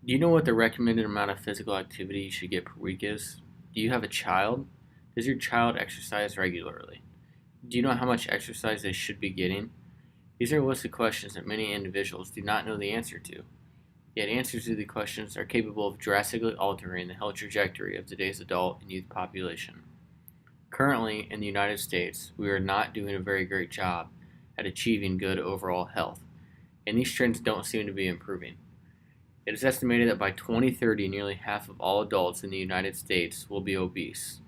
Do you know what the recommended amount of physical activity you should get per week is? Do you have a child? Does your child exercise regularly? Do you know how much exercise they should be getting? These are a list of questions that many individuals do not know the answer to. Yet answers to the questions are capable of drastically altering the health trajectory of today's adult and youth population. Currently, in the United States, we are not doing a very great job at achieving good overall health, and these trends don't seem to be improving. It is estimated that by 2030, nearly half of all adults in the United States will be obese.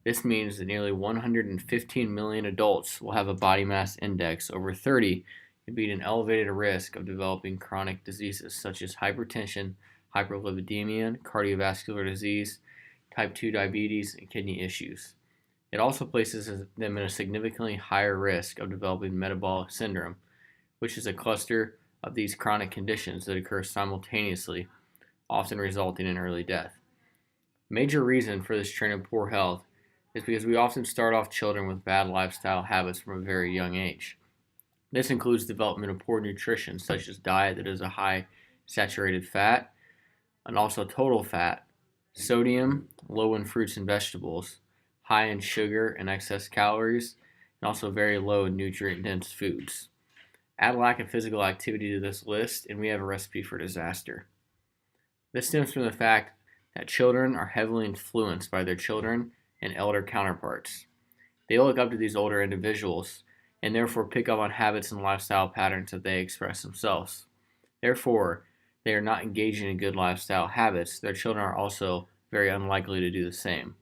This means that nearly 115 million adults will have a body mass index over 30 and be at an elevated risk of developing chronic diseases such as hypertension, hyperlipidemia, cardiovascular disease, type 2 diabetes, and kidney issues. It also places them in a significantly higher risk of developing metabolic syndrome, which is a cluster of these chronic conditions that occur simultaneously, often resulting in early death. A major reason for this trend of poor health is because we often start off children with bad lifestyle habits from a very young age. This includes development of poor nutrition, such as diet that is a high saturated fat and also total fat, sodium, low in fruits and vegetables, high in sugar and excess calories, and also very low in nutrient dense foods. Add lack of physical activity to this list, and we have a recipe for disaster. This stems from the fact that children are heavily influenced by their children and elder counterparts. They look up to these older individuals and therefore pick up on habits and lifestyle patterns that they express themselves. Therefore, they are not engaging in good lifestyle habits. Their children are also very unlikely to do the same.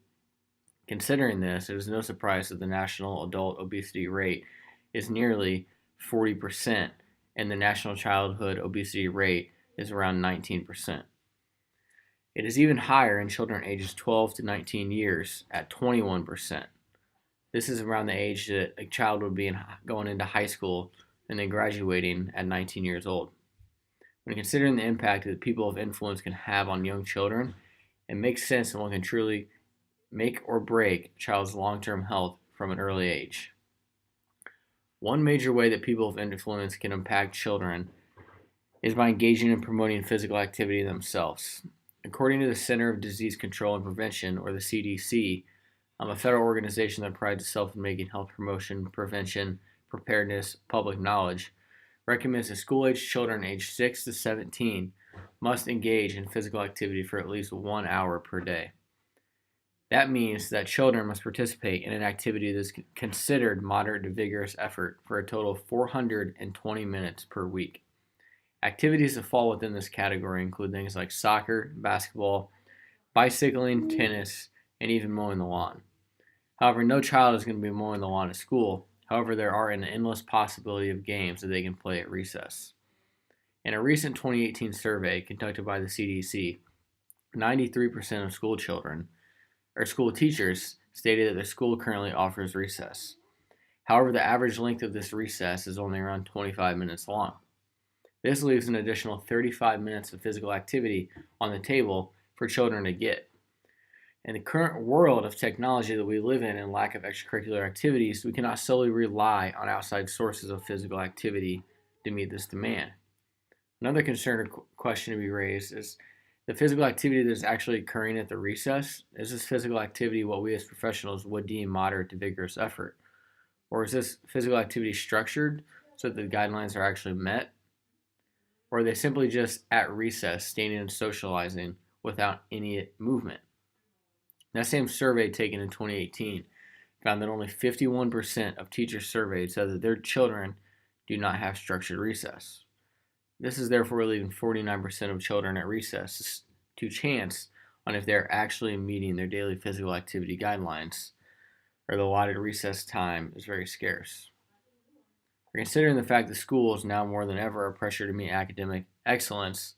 Considering this, it is no surprise that the national adult obesity rate is nearly 40%, and the national childhood obesity rate is around 19%. It is even higher in children ages 12 to 19 years at 21%. This is around the age that a child would be going into high school and then graduating at 19 years old. When considering the impact that people of influence can have on young children, it makes sense that one can truly make or break a child's long-term health from an early age. One major way that people of influence can impact children is by engaging and promoting physical activity themselves. According to the Center of Disease Control and Prevention, or the CDC, a federal organization that prides itself in making health promotion, prevention, preparedness, public knowledge, recommends that school-aged children aged 6 to 17 must engage in physical activity for at least 1 hour per day. That means that children must participate in an activity that is considered moderate to vigorous effort for a total of 420 minutes per week. Activities that fall within this category include things like soccer, basketball, bicycling, tennis, and even mowing the lawn. However, no child is going to be mowing the lawn at school. However, there are an endless possibility of games that they can play at recess. In a recent 2018 survey conducted by the CDC, 93% of school children or school teachers stated that their school currently offers recess. However, the average length of this recess is only around 25 minutes long. This leaves an additional 35 minutes of physical activity on the table for children to get. In the current world of technology that we live in and lack of extracurricular activities, we cannot solely rely on outside sources of physical activity to meet this demand. Another concern or question to be raised is the physical activity that is actually occurring at the recess. Is this physical activity what we as professionals would deem moderate to vigorous effort? Or is this physical activity structured so that the guidelines are actually met? Or are they simply just at recess, standing and socializing without any movement? That same survey taken in 2018 found that only 51% of teachers surveyed said that their children do not have structured recess. This is therefore leaving 49% of children at recess to chance on if they're actually meeting their daily physical activity guidelines, or the allotted recess time is very scarce. Considering the fact that schools now more than ever are pressured to meet academic excellence,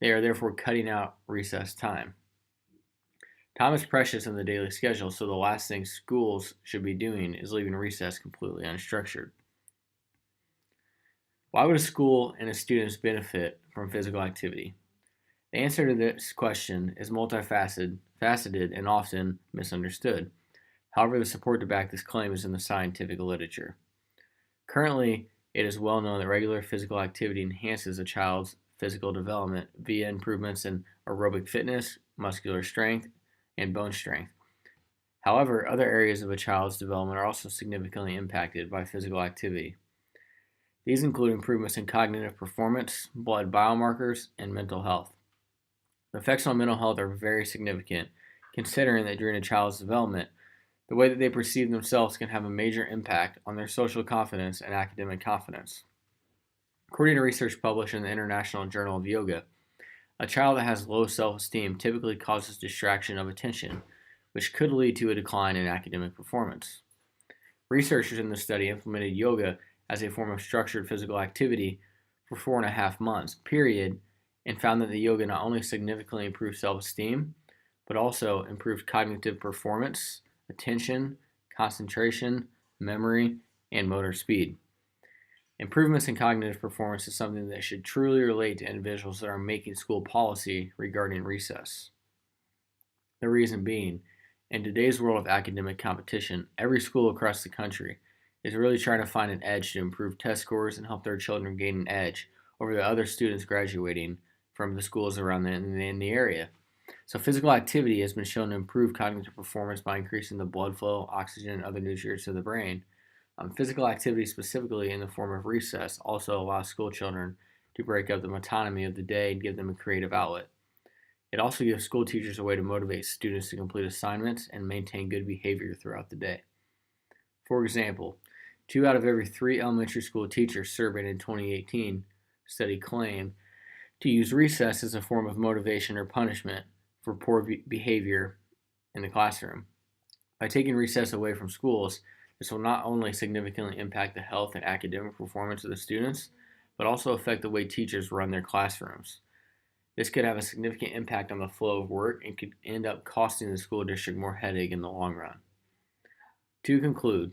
they are therefore cutting out recess time. Time is precious in the daily schedule, so the last thing schools should be doing is leaving recess completely unstructured. Why would a school and its students benefit from physical activity? The answer to this question is multifaceted and often misunderstood. However, the support to back this claim is in the scientific literature. Currently, it is well known that regular physical activity enhances a child's physical development via improvements in aerobic fitness, muscular strength, and bone strength. However, other areas of a child's development are also significantly impacted by physical activity. These include improvements in cognitive performance, blood biomarkers, and mental health. The effects on mental health are very significant, considering that during a child's development, the way that they perceive themselves can have a major impact on their social confidence and academic confidence. According to research published in the International Journal of Yoga, a child that has low self esteem typically causes distraction of attention, which could lead to a decline in academic performance. Researchers in the study implemented yoga as a form of structured physical activity for 4.5 months, period, and found that the yoga not only significantly improved self esteem, but also improved cognitive performance, attention, concentration, memory, and motor speed. Improvements in cognitive performance is something that should truly relate to individuals that are making school policy regarding recess. The reason being, in today's world of academic competition, every school across the country is really trying to find an edge to improve test scores and help their children gain an edge over the other students graduating from the schools around in the area. So physical activity has been shown to improve cognitive performance by increasing the blood flow, oxygen, and other nutrients to the brain. Physical activity, specifically in the form of recess, also allows school children to break up the monotony of the day and give them a creative outlet. It also gives school teachers a way to motivate students to complete assignments and maintain good behavior throughout the day. For example, 2 out of every 3 elementary school teachers surveyed in 2018 study claim to use recess as a form of motivation or punishment for poor behavior in the classroom. By taking recess away from schools, this will not only significantly impact the health and academic performance of the students, but also affect the way teachers run their classrooms. This could have a significant impact on the flow of work and could end up costing the school district more headache in the long run. To conclude,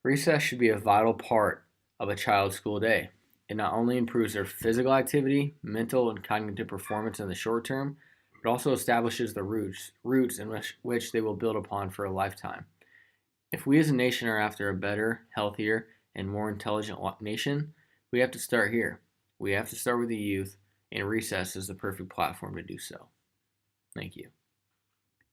recess should be a vital part of a child's school day. It not only improves their physical activity, mental, and cognitive performance in the short term, but also establishes the roots in which they will build upon for a lifetime. If we as a nation are after a better, healthier, and more intelligent nation, we have to start here. We have to start with the youth, and recess is the perfect platform to do so. Thank you.